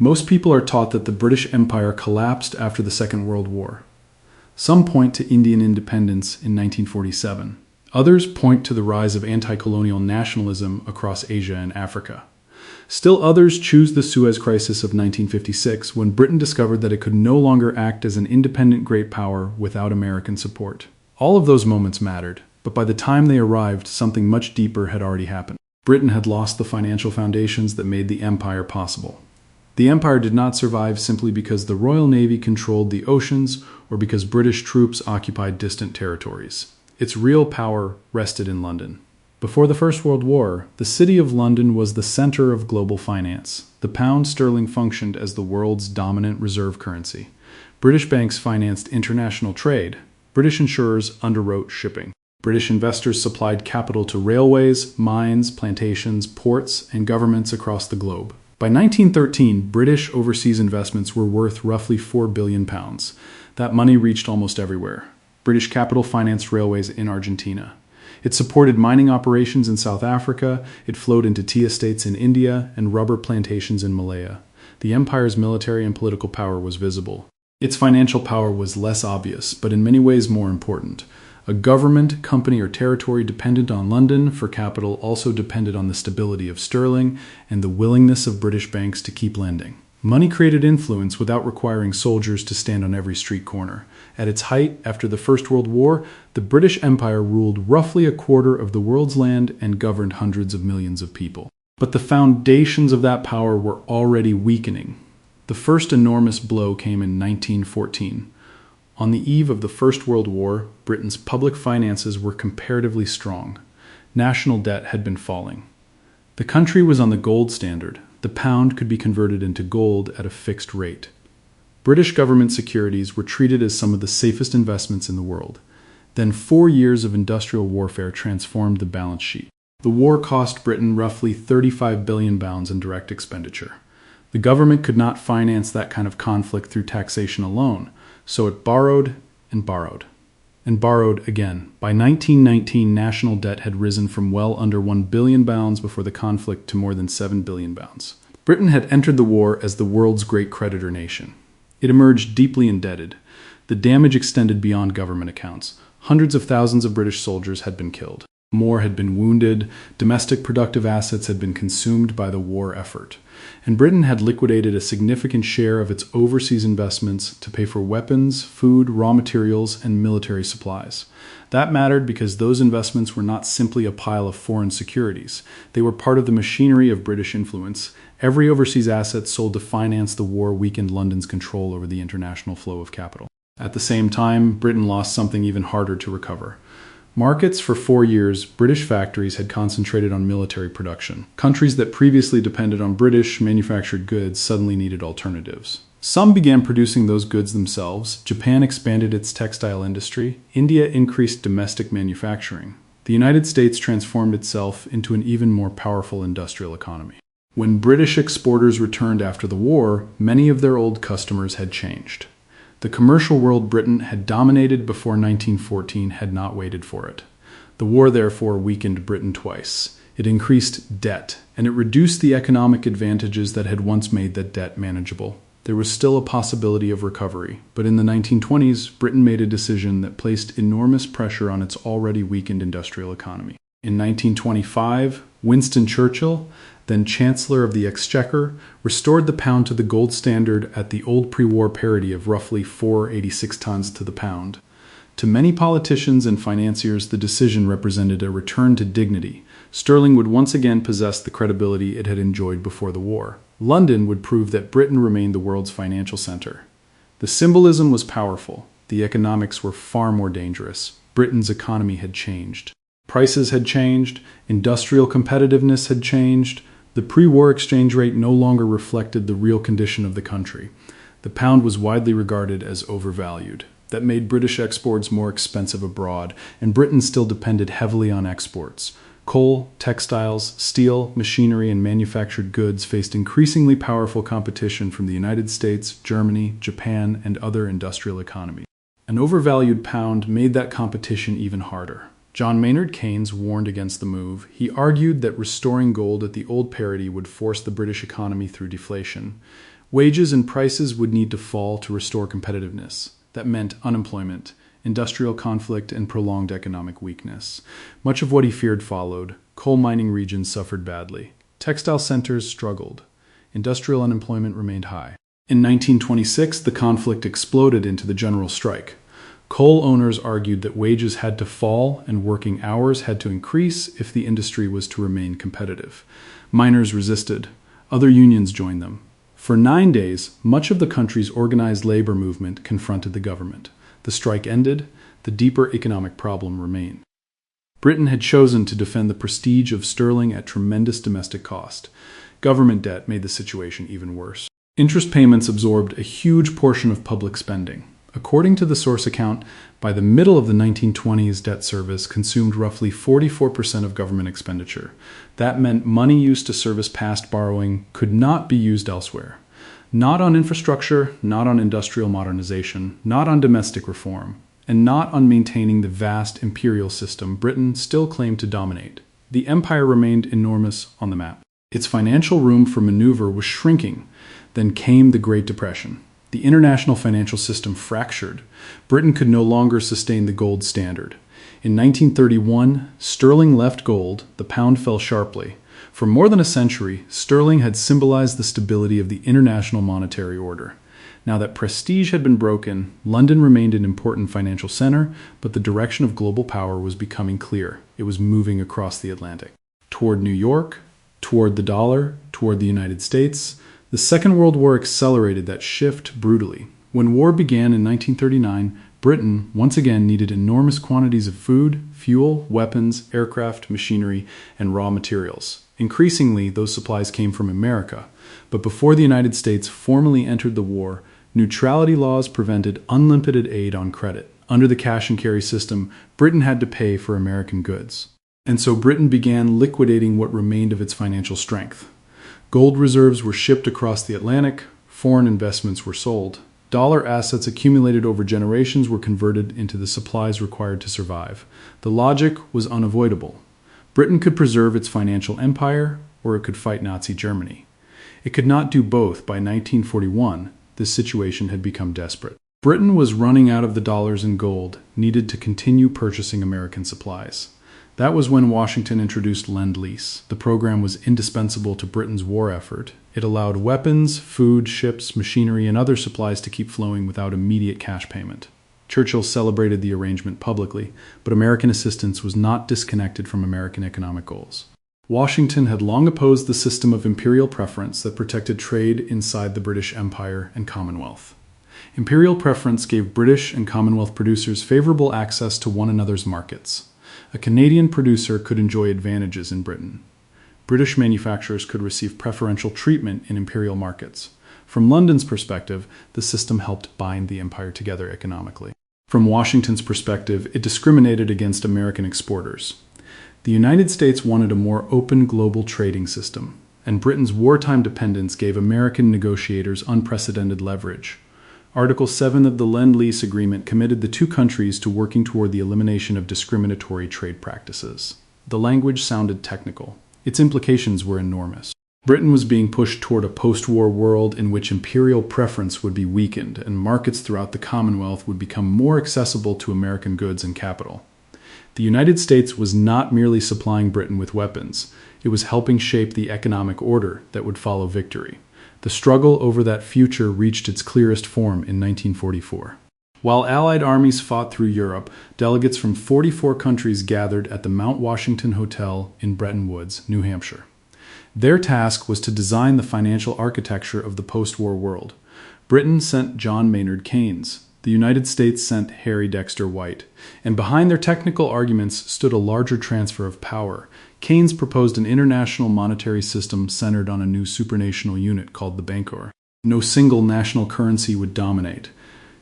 Most people are taught that the British Empire collapsed after the Second World War. Some point to Indian independence in 1947. Others point to the rise of anti-colonial nationalism across Asia and Africa. Still others choose the Suez Crisis of 1956, when Britain discovered that it could no longer act as an independent great power without American support. All of those moments mattered, but by the time they arrived, something much deeper had already happened. Britain had lost the financial foundations that made the empire possible. The empire did not survive simply because the Royal Navy controlled the oceans or because British troops occupied distant territories. Its real power rested in London. Before the First World War, the City of London was the center of global finance. The pound sterling functioned as the world's dominant reserve currency. British banks financed international trade. British insurers underwrote shipping. British investors supplied capital to railways, mines, plantations, ports, and governments across the globe. By 1913, British overseas investments were worth roughly £4 billion. That money reached almost everywhere. British capital financed railways in Argentina. It supported mining operations in South Africa, it flowed into tea estates in India, and rubber plantations in Malaya. The empire's military and political power was visible. Its financial power was less obvious, but in many ways more important. A government, company, or territory dependent on London for capital also depended on the stability of sterling and the willingness of British banks to keep lending. Money created influence without requiring soldiers to stand on every street corner. At its height, after the First World War, the British Empire ruled roughly a quarter of the world's land and governed hundreds of millions of people. But the foundations of that power were already weakening. The first enormous blow came in 1914. On the eve of the First World War, Britain's public finances were comparatively strong. National debt had been falling. The country was on the gold standard. The pound could be converted into gold at a fixed rate. British government securities were treated as some of the safest investments in the world. Then 4 years of industrial warfare transformed the balance sheet. The war cost Britain roughly £35 billion in direct expenditure. The government could not finance that kind of conflict through taxation alone, so it borrowed and borrowed. And borrowed again. By 1919, national debt had risen from well under £1 billion before the conflict to more than £7 billion. Britain had entered the war as the world's great creditor nation. It emerged deeply indebted. The damage extended beyond government accounts. Hundreds of thousands of British soldiers had been killed. More had been wounded. Domestic productive assets had been consumed by the war effort. And Britain had liquidated a significant share of its overseas investments to pay for weapons, food, raw materials, and military supplies. That mattered because those investments were not simply a pile of foreign securities. They were part of the machinery of British influence. Every overseas asset sold to finance the war weakened London's control over the international flow of capital. At the same time, Britain lost something even harder to recover. Markets. For 4 years, British factories had concentrated on military production. Countries that previously depended on British manufactured goods suddenly needed alternatives. Some began producing those goods themselves. Japan expanded its textile industry. India increased domestic manufacturing. The United States transformed itself into an even more powerful industrial economy. When British exporters returned after the war, many of their old customers had changed. The commercial world Britain had dominated before 1914 had not waited for it. The war, therefore, weakened Britain twice. It increased debt, and it reduced the economic advantages that had once made that debt manageable. There was still a possibility of recovery, but in the 1920s, Britain made a decision that placed enormous pressure on its already weakened industrial economy. In 1925, Winston Churchill, then Chancellor of the Exchequer, restored the pound to the gold standard at the old pre-war parity of roughly 486 tons to the pound. To many politicians and financiers, the decision represented a return to dignity. Sterling would once again possess the credibility it had enjoyed before the war. London would prove that Britain remained the world's financial center. The symbolism was powerful. The economics were far more dangerous. Britain's economy had changed. Prices had changed. Industrial competitiveness had changed. The pre-war exchange rate no longer reflected the real condition of the country. The pound was widely regarded as overvalued. That made British exports more expensive abroad, and Britain still depended heavily on exports. Coal, textiles, steel, machinery, and manufactured goods faced increasingly powerful competition from the United States, Germany, Japan, and other industrial economies. An overvalued pound made that competition even harder. John Maynard Keynes warned against the move. He argued that restoring gold at the old parity would force the British economy through deflation. Wages and prices would need to fall to restore competitiveness. That meant unemployment, industrial conflict, and prolonged economic weakness. Much of what he feared followed. Coal mining regions suffered badly. Textile centers struggled. Industrial unemployment remained high. In 1926, the conflict exploded into the general strike. Coal owners argued that wages had to fall and working hours had to increase if the industry was to remain competitive. Miners resisted. Other unions joined them. For 9 days, much of the country's organized labor movement confronted the government. The strike ended. The deeper economic problem remained. Britain had chosen to defend the prestige of sterling at tremendous domestic cost. Government debt made the situation even worse. Interest payments absorbed a huge portion of public spending. According to the source account, by the middle of the 1920s, debt service consumed roughly 44% of government expenditure. That meant money used to service past borrowing could not be used elsewhere. Not on infrastructure, not on industrial modernization, not on domestic reform, and not on maintaining the vast imperial system Britain still claimed to dominate. The empire remained enormous on the map. Its financial room for maneuver was shrinking. Then came the Great Depression. The international financial system fractured. Britain could no longer sustain the gold standard. In 1931, sterling left gold, the pound fell sharply. For more than a century, sterling had symbolized the stability of the international monetary order. Now that prestige had been broken, London remained an important financial center, but the direction of global power was becoming clear. It was moving across the Atlantic. Toward New York, toward the dollar, toward the United States. The Second World War accelerated that shift brutally. When war began in 1939, Britain once again needed enormous quantities of food, fuel, weapons, aircraft, machinery, and raw materials. Increasingly, those supplies came from America. But before the United States formally entered the war, neutrality laws prevented unlimited aid on credit. Under the cash and carry system, Britain had to pay for American goods. And so Britain began liquidating what remained of its financial strength. Gold reserves were shipped across the Atlantic, foreign investments were sold. Dollar assets accumulated over generations were converted into the supplies required to survive. The logic was unavoidable. Britain could preserve its financial empire, or it could fight Nazi Germany. It could not do both. By 1941, this situation had become desperate. Britain was running out of the dollars and gold needed to continue purchasing American supplies. That was when Washington introduced Lend-Lease. The program was indispensable to Britain's war effort. It allowed weapons, food, ships, machinery, and other supplies to keep flowing without immediate cash payment. Churchill celebrated the arrangement publicly, but American assistance was not disconnected from American economic goals. Washington had long opposed the system of imperial preference that protected trade inside the British Empire and Commonwealth. Imperial preference gave British and Commonwealth producers favorable access to one another's markets. A Canadian producer could enjoy advantages in Britain. British manufacturers could receive preferential treatment in imperial markets. From London's perspective, the system helped bind the empire together economically. From Washington's perspective, it discriminated against American exporters. The United States wanted a more open global trading system, and Britain's wartime dependence gave American negotiators unprecedented leverage. Article 7 of the Lend-Lease Agreement committed the two countries to working toward the elimination of discriminatory trade practices. The language sounded technical. Its implications were enormous. Britain was being pushed toward a post-war world in which imperial preference would be weakened and markets throughout the Commonwealth would become more accessible to American goods and capital. The United States was not merely supplying Britain with weapons. It was helping shape the economic order that would follow victory. The struggle over that future reached its clearest form in 1944. While Allied armies fought through Europe, delegates from 44 countries gathered at the Mount Washington Hotel in Bretton Woods, New Hampshire. Their task was to design the financial architecture of the post-war world. Britain sent John Maynard Keynes. The United States sent Harry Dexter White. And behind their technical arguments stood a larger transfer of power. Keynes proposed an international monetary system centered on a new supranational unit called the Bancor. No single national currency would dominate.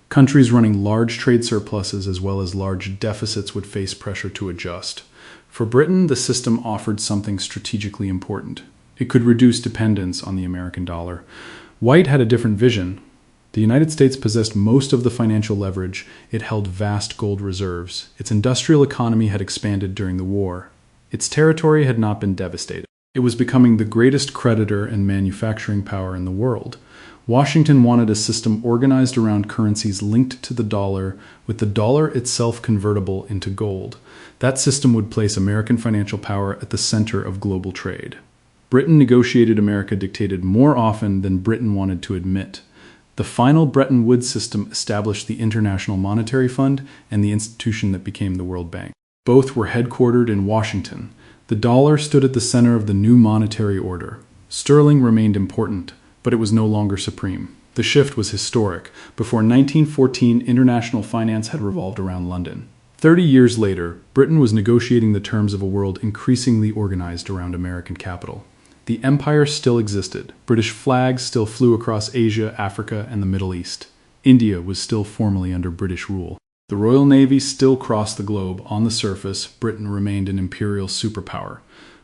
Countries running large trade surpluses as well as large deficits would face pressure to adjust. For Britain, the system offered something strategically important. It could reduce dependence on the American dollar. White had a different vision. The United States possessed most of the financial leverage. It held vast gold reserves. Its industrial economy had expanded during the war. Its territory had not been devastated. It was becoming the greatest creditor and manufacturing power in the world. Washington wanted a system organized around currencies linked to the dollar, with the dollar itself convertible into gold. That system would place American financial power at the center of global trade. Britain negotiated America dictated more often than Britain wanted to admit. The final Bretton Woods system established the International Monetary Fund and the institution that became the World Bank. Both were headquartered in Washington. The dollar stood at the center of the new monetary order. Sterling remained important, but it was no longer supreme. The shift was historic. Before 1914, international finance had revolved around London. 30 years later, Britain was negotiating the terms of a world increasingly organized around American capital. The empire still existed. British flags still flew across Asia, Africa, and the Middle East. India was still formally under British rule. The Royal Navy still crossed the globe. On the surface, Britain remained an imperial superpower.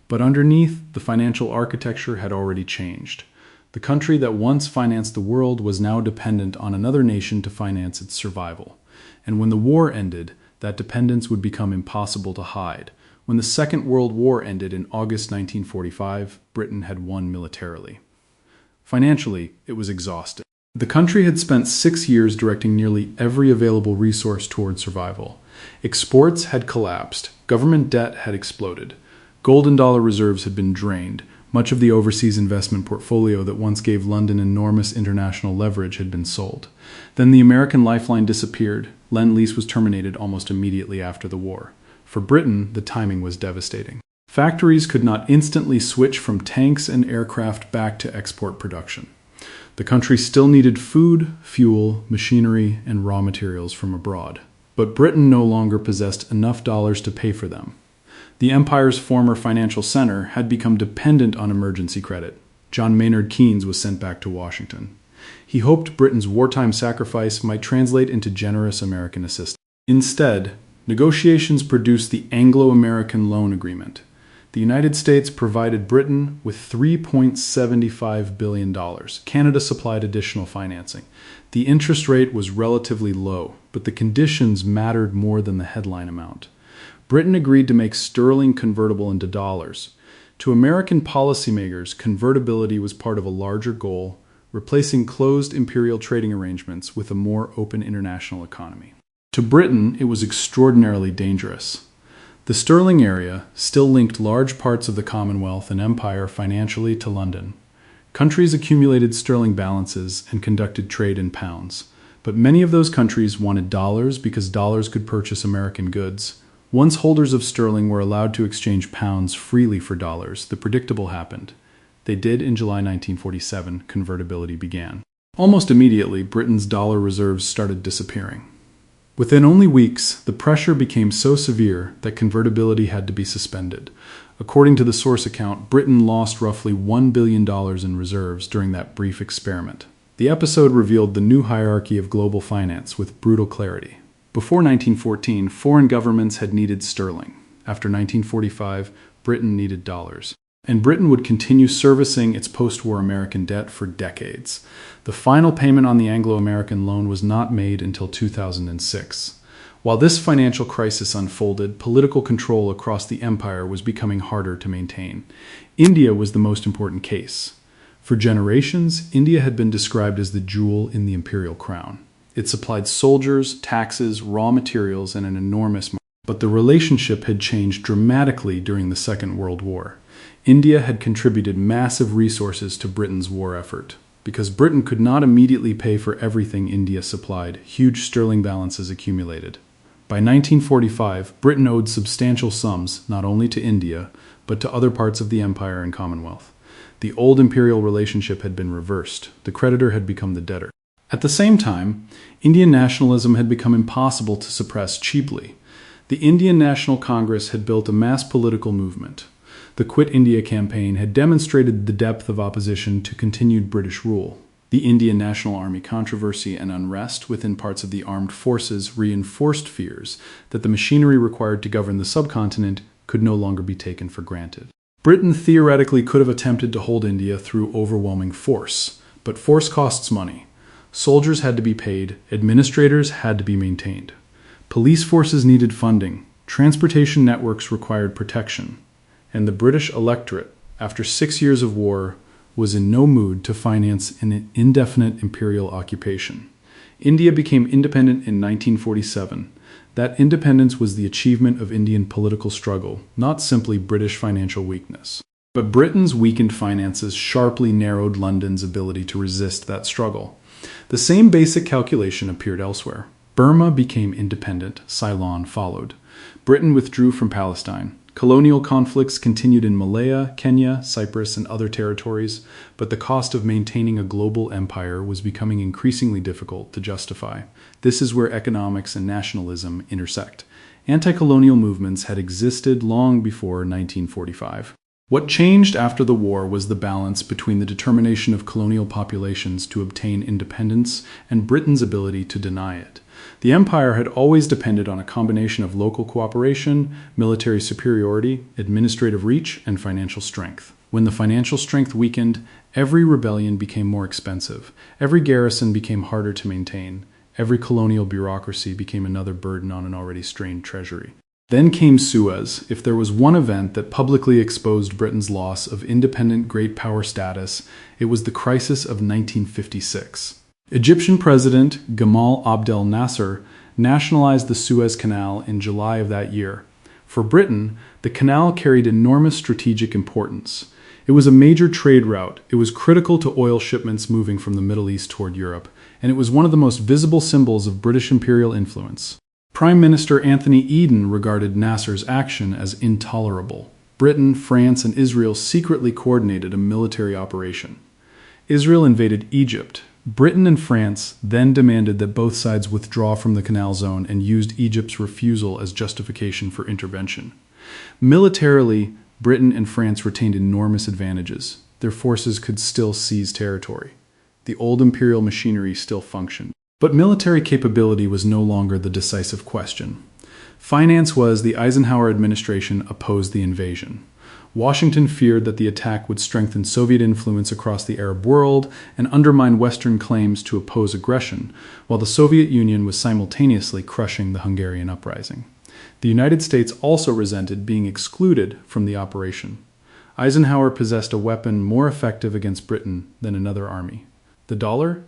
But underneath, the financial architecture had already changed. The country that once financed the world was now dependent on another nation to finance its survival. And when the war ended, that dependence would become impossible to hide. When the Second World War ended in August 1945, Britain had won militarily. Financially, it was exhausted. The country had spent 6 years directing nearly every available resource toward survival. Exports had collapsed. Government debt had exploded. Gold and dollar reserves had been drained. Much of the overseas investment portfolio that once gave London enormous international leverage had been sold. Then the American lifeline disappeared. Lend-Lease was terminated almost immediately after the war. For Britain, the timing was devastating. Factories could not instantly switch from tanks and aircraft back to export production. The country still needed food, fuel, machinery, and raw materials from abroad. But Britain no longer possessed enough dollars to pay for them. The empire's former financial center had become dependent on emergency credit. John Maynard Keynes was sent back to Washington. He hoped Britain's wartime sacrifice might translate into generous American assistance. Instead, negotiations produced the Anglo-American Loan Agreement. The United States provided Britain with $3.75 billion. Canada supplied additional financing. The interest rate was relatively low, but the conditions mattered more than the headline amount. Britain agreed to make sterling convertible into dollars. To American policymakers, convertibility was part of a larger goal, replacing closed imperial trading arrangements with a more open international economy. To Britain, it was extraordinarily dangerous. The sterling area still linked large parts of the Commonwealth and Empire financially to London. Countries accumulated sterling balances and conducted trade in pounds. But many of those countries wanted dollars because dollars could purchase American goods. Once holders of sterling were allowed to exchange pounds freely for dollars, the predictable happened. They did in July 1947. Convertibility began. Almost immediately, Britain's dollar reserves started disappearing. Within only weeks, the pressure became so severe that convertibility had to be suspended. According to the source account, Britain lost roughly $1 billion in reserves during that brief experiment. The episode revealed the new hierarchy of global finance with brutal clarity. Before 1914, foreign governments had needed sterling. After 1945, Britain needed dollars. And Britain would continue servicing its post-war American debt for decades. The final payment on the Anglo-American loan was not made until 2006. While this financial crisis unfolded, political control across the empire was becoming harder to maintain. India was the most important case. For generations, India had been described as the jewel in the imperial crown. It supplied soldiers, taxes, raw materials, and an enormous market. But the relationship had changed dramatically during the Second World War. India had contributed massive resources to Britain's war effort. Because Britain could not immediately pay for everything India supplied, huge sterling balances accumulated. By 1945, Britain owed substantial sums not only to India, but to other parts of the empire and Commonwealth. The old imperial relationship had been reversed. The creditor had become the debtor. At the same time, Indian nationalism had become impossible to suppress cheaply. The Indian National Congress had built a mass political movement. The Quit India campaign had demonstrated the depth of opposition to continued British rule. The Indian National Army controversy and unrest within parts of the armed forces reinforced fears that the machinery required to govern the subcontinent could no longer be taken for granted. Britain theoretically could have attempted to hold India through overwhelming force, but force costs money. Soldiers had to be paid, administrators had to be maintained. Police forces needed funding, transportation networks required protection. And the British electorate, after 6 years of war, was in no mood to finance an indefinite imperial occupation. India became independent in 1947. That independence was the achievement of Indian political struggle, not simply British financial weakness. But Britain's weakened finances sharply narrowed London's ability to resist that struggle. The same basic calculation appeared elsewhere. Burma became independent, Ceylon followed. Britain withdrew from Palestine. Colonial conflicts continued in Malaya, Kenya, Cyprus, and other territories, but the cost of maintaining a global empire was becoming increasingly difficult to justify. This is where economics and nationalism intersect. Anti-colonial movements had existed long before 1945. What changed after the war was the balance between the determination of colonial populations to obtain independence and Britain's ability to deny it. The empire had always depended on a combination of local cooperation, military superiority, administrative reach, and financial strength. When the financial strength weakened, every rebellion became more expensive. Every garrison became harder to maintain. Every colonial bureaucracy became another burden on an already strained treasury. Then came Suez. If there was one event that publicly exposed Britain's loss of independent great power status, it was the crisis of 1956. Egyptian President Gamal Abdel Nasser nationalized the Suez Canal in July of that year. For Britain, the canal carried enormous strategic importance. It was a major trade route, it was critical to oil shipments moving from the Middle East toward Europe, and it was one of the most visible symbols of British imperial influence. Prime Minister Anthony Eden regarded Nasser's action as intolerable. Britain, France, and Israel secretly coordinated a military operation. Israel invaded Egypt. Britain and France then demanded that both sides withdraw from the canal zone and used Egypt's refusal as justification for intervention. Militarily, Britain and France retained enormous advantages. Their forces could still seize territory. The old imperial machinery still functioned. But military capability was no longer the decisive question. Finance was. The Eisenhower administration opposed the invasion. Washington feared that the attack would strengthen Soviet influence across the Arab world and undermine Western claims to oppose aggression, while the Soviet Union was simultaneously crushing the Hungarian uprising. The United States also resented being excluded from the operation. Eisenhower possessed a weapon more effective against Britain than another army. The dollar?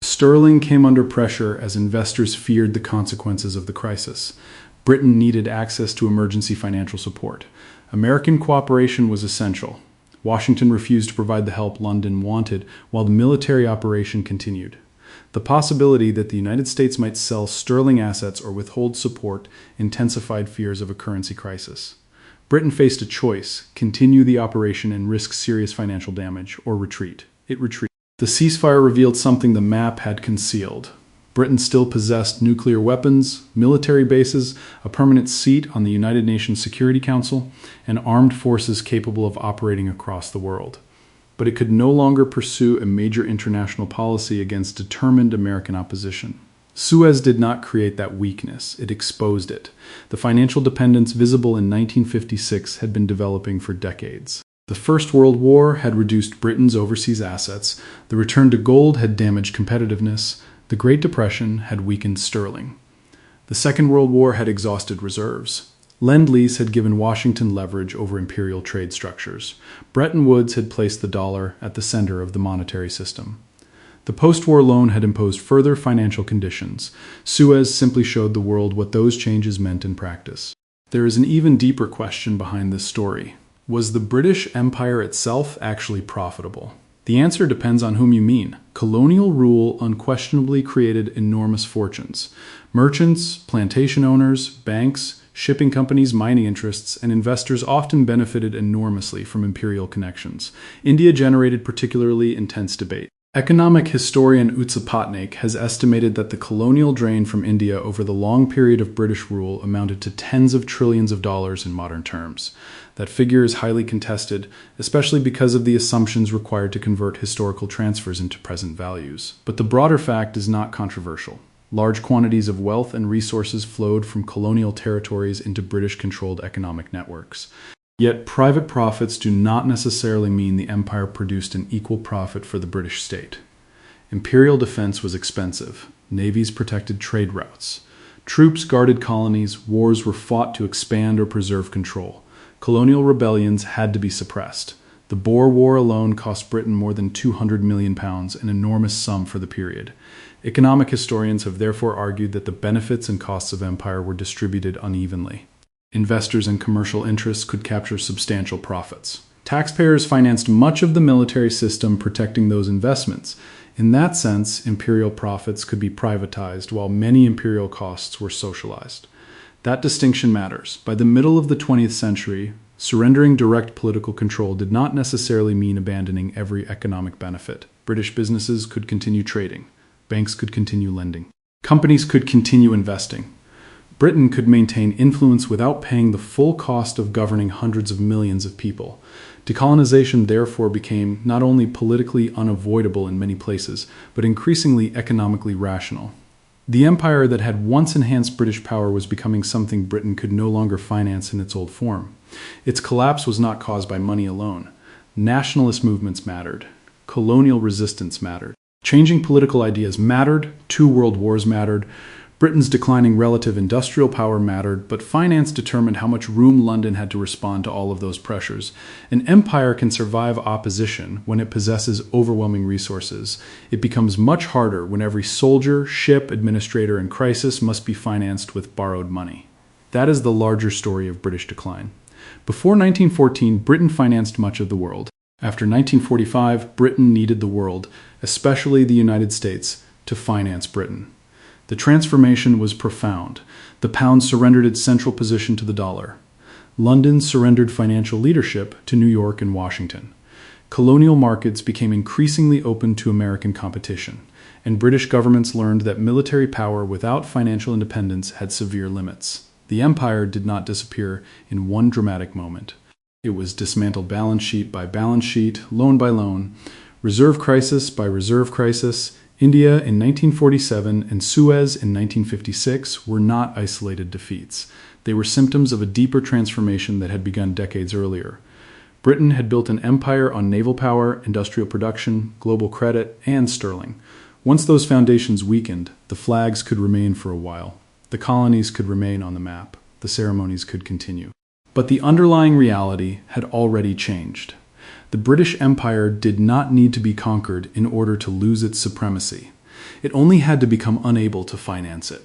Sterling came under pressure as investors feared the consequences of the crisis. Britain needed access to emergency financial support. American cooperation was essential. Washington refused to provide the help London wanted while the military operation continued. The possibility that the United States might sell sterling assets or withhold support intensified fears of a currency crisis. Britain faced a choice: continue the operation and risk serious financial damage, or retreat. It retreated. The ceasefire revealed something the map had concealed. Britain still possessed nuclear weapons, military bases, a permanent seat on the United Nations Security Council, and armed forces capable of operating across the world. But it could no longer pursue a major international policy against determined American opposition. Suez did not create that weakness, it exposed it. The financial dependence visible in 1956 had been developing for decades. The First World War had reduced Britain's overseas assets, the return to gold had damaged competitiveness, the Great Depression had weakened sterling. The Second World War had exhausted reserves. Lend-Lease had given Washington leverage over imperial trade structures. Bretton Woods had placed the dollar at the center of the monetary system. The post-war loan had imposed further financial conditions. Suez simply showed the world what those changes meant in practice. There is an even deeper question behind this story. Was the British Empire itself actually profitable? The answer depends on whom you mean. Colonial rule unquestionably created enormous fortunes. Merchants, plantation owners, banks, shipping companies, mining interests, and investors often benefited enormously from imperial connections. India generated particularly intense debate. Economic historian Utsa Patnaik has estimated that the colonial drain from India over the long period of British rule amounted to tens of trillions of dollars in modern terms. That figure is highly contested, especially because of the assumptions required to convert historical transfers into present values. But the broader fact is not controversial. Large quantities of wealth and resources flowed from colonial territories into British-controlled economic networks. Yet private profits do not necessarily mean the empire produced an equal profit for the British state. Imperial defense was expensive. Navies protected trade routes. Troops guarded colonies. Wars were fought to expand or preserve control. Colonial rebellions had to be suppressed. The Boer War alone cost Britain more than £200 million, an enormous sum for the period. Economic historians have therefore argued that the benefits and costs of empire were distributed unevenly. Investors and commercial interests could capture substantial profits. Taxpayers financed much of the military system, protecting those investments. In that sense, imperial profits could be privatized, while many imperial costs were socialized. That distinction matters. By the middle of the 20th century, surrendering direct political control did not necessarily mean abandoning every economic benefit. British businesses could continue trading. Banks could continue lending. Companies could continue investing. Britain could maintain influence without paying the full cost of governing hundreds of millions of people. Decolonization therefore became not only politically unavoidable in many places, but increasingly economically rational. The empire that had once enhanced British power was becoming something Britain could no longer finance in its old form. Its collapse was not caused by money alone. Nationalist movements mattered. Colonial resistance mattered. Changing political ideas mattered. 2 world wars mattered. Britain's declining relative industrial power mattered, but finance determined how much room London had to respond to all of those pressures. An empire can survive opposition when it possesses overwhelming resources. It becomes much harder when every soldier, ship, administrator, and crisis must be financed with borrowed money. That is the larger story of British decline. Before 1914, Britain financed much of the world. After 1945, Britain needed the world, especially the United States, to finance Britain. The transformation was profound. The pound surrendered its central position to the dollar. London surrendered financial leadership to New York and Washington. Colonial markets became increasingly open to American competition, and British governments learned that military power without financial independence had severe limits. The empire did not disappear in one dramatic moment. It was dismantled balance sheet by balance sheet, loan by loan, reserve crisis by reserve crisis. India in 1947 and Suez in 1956 were not isolated defeats. They were symptoms of a deeper transformation that had begun decades earlier. Britain had built an empire on naval power, industrial production, global credit, and sterling. Once those foundations weakened, the flags could remain for a while. The colonies could remain on the map. The ceremonies could continue. But the underlying reality had already changed. The British Empire did not need to be conquered in order to lose its supremacy. It only had to become unable to finance it.